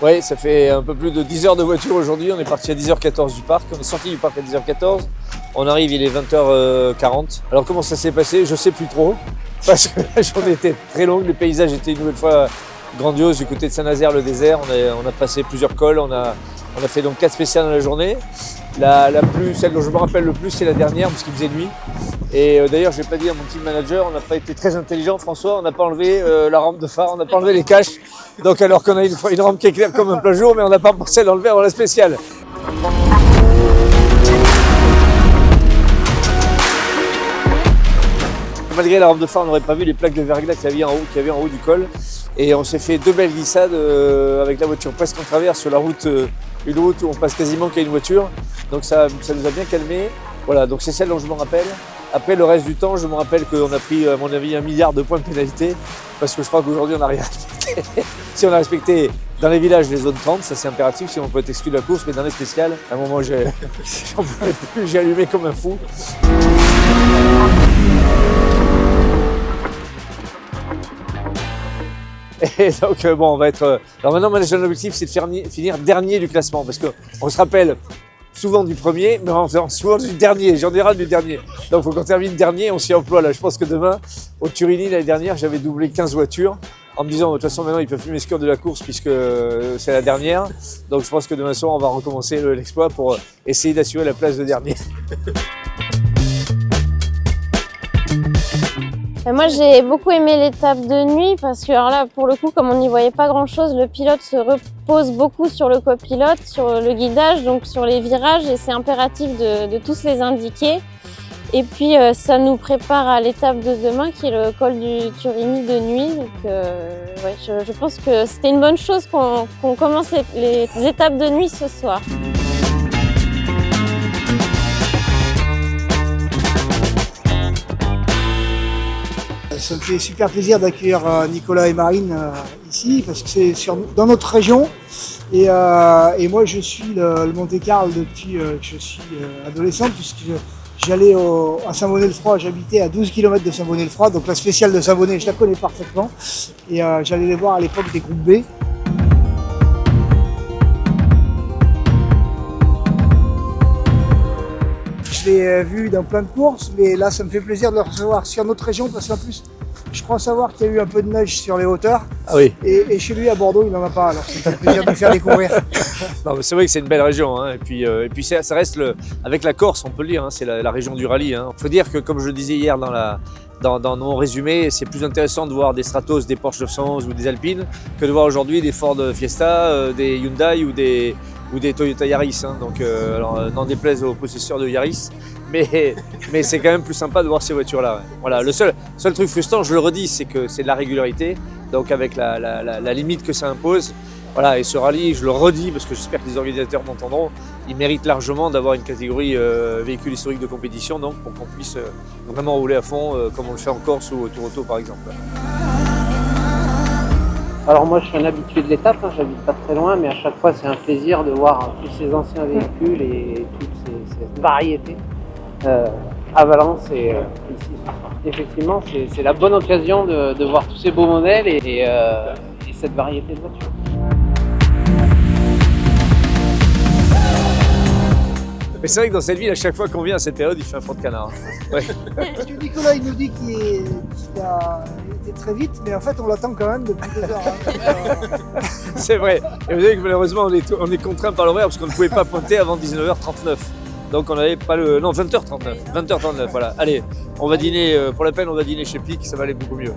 Oui, ça fait un peu plus de 10 heures de voiture aujourd'hui. On est parti à 10h14 du parc. On est sorti du parc à 10h14. On arrive, il est 20h40. Alors comment ça s'est passé? Je sais plus trop. Parce que la journée était très longue. Les paysages étaient une nouvelle fois grandioses du côté de Saint-Nazaire, le désert. On a passé plusieurs cols. On a fait donc 4 spéciales dans la journée. Celle dont je me rappelle le plus, c'est la dernière parce qu'il faisait nuit. Et d'ailleurs, je n'ai pas dit à mon team manager, on n'a pas été très intelligent, François, on n'a pas enlevé la rampe de phare, on n'a pas enlevé les caches. Donc alors qu'on a une rampe qui est claire comme un plein jour, mais on n'a pas pensé à l'enlever avant la spéciale. Malgré la rampe de phare, on n'aurait pas vu les plaques de verglas qu'il y avait en haut du col. Et on s'est fait 2 belles glissades avec la voiture presque en travers sur la route, une route où on passe quasiment qu'à une voiture. Donc ça nous a bien calmé. Voilà, donc c'est celle dont je me rappelle. Après, le reste du temps, je me rappelle qu'on a pris, à mon avis, 1 milliard de points de pénalité. Parce que je crois qu'aujourd'hui, on n'a rien respecté. Si on a respecté dans les villages les zones 30, ça c'est impératif, sinon on peut être exclu de la course. Mais dans les spéciales, à un moment, j'en pouvais plus, j'ai allumé comme un fou. Et donc bon, on va être... Alors maintenant, mon objectif, c'est de finir dernier du classement. Parce qu'on se rappelle souvent du premier, mais souvent du dernier, général du dernier. Donc il faut qu'on termine dernier, on s'y emploie là. Je pense que demain, au Turini, l'année dernière, j'avais doublé 15 voitures. En me disant, de toute façon, maintenant, ils ne peuvent plus m'exclure de la course puisque c'est la dernière. Donc je pense que demain soir, on va recommencer l'exploit pour essayer d'assurer la place de dernier. Moi j'ai beaucoup aimé l'étape de nuit parce que alors là pour le coup comme on n'y voyait pas grand chose, le pilote se repose beaucoup sur le copilote, sur le guidage, donc sur les virages et c'est impératif de tous les indiquer. Et puis ça nous prépare à l'étape de demain qui est le col du Turini de nuit. Donc ouais, je pense que c'était une bonne chose qu'on commence les étapes de nuit ce soir. Ça me fait super plaisir d'accueillir Nicolas et Marine ici parce que c'est dans notre région et moi je suis le Monte-Carlo depuis que je suis adolescent puisque j'allais à Saint-Bonnet-le-Froid, j'habitais à 12 km de Saint-Bonnet-le-Froid, donc la spéciale de Saint-Bonnet je la connais parfaitement et j'allais les voir à l'époque des groupes B. Je l'ai vu dans plein de courses, mais là ça me fait plaisir de le recevoir sur notre région parce qu'en plus je crois savoir qu'il y a eu un peu de neige sur les hauteurs. Ah oui. Et chez lui à Bordeaux il n'en a pas, alors c'est un plaisir de le faire découvrir. C'est vrai que c'est une belle région, hein. Et puis ça reste avec la Corse, on peut le dire, hein, c'est la région du rallye. Hein. Il faut dire que comme je le disais hier dans mon résumé, c'est plus intéressant de voir des Stratos, des Porsche 911 ou des Alpines que de voir aujourd'hui des Ford Fiesta, des Hyundai ou des Toyota Yaris. Hein. Donc, alors, n'en déplaise aux possesseurs de Yaris, mais c'est quand même plus sympa de voir ces voitures-là. Ouais. Voilà, le seul truc frustrant, je le redis, c'est que c'est de la régularité, donc avec la limite que ça impose. Voilà, et ce rallye, je le redis parce que j'espère que les organisateurs m'entendront, il mérite largement d'avoir une catégorie véhicule historique de compétition, donc pour qu'on puisse vraiment rouler à fond comme on le fait en Corse ou au Tour Auto par exemple. Alors moi je suis un habitué de l'étape, hein, j'habite pas très loin, mais à chaque fois c'est un plaisir de voir tous ces anciens véhicules et toute cette variété à Valence et ici. Effectivement c'est la bonne occasion de voir tous ces beaux modèles et cette variété de voitures. Mais c'est vrai que dans cette ville, à chaque fois qu'on vient à cette période, il fait un front de canard. Ouais. Parce que Nicolas il nous dit qu'il a été très vite, mais en fait on l'attend quand même depuis 2 heures. Hein. C'est vrai. Et vous savez que malheureusement on est contraint par l'horaire parce qu'on ne pouvait pas pointer avant 19h39. Donc on n'avait pas le... Non, 20h39. 20h39, voilà. Allez, on va dîner, pour la peine on va dîner chez Pic, ça va aller beaucoup mieux.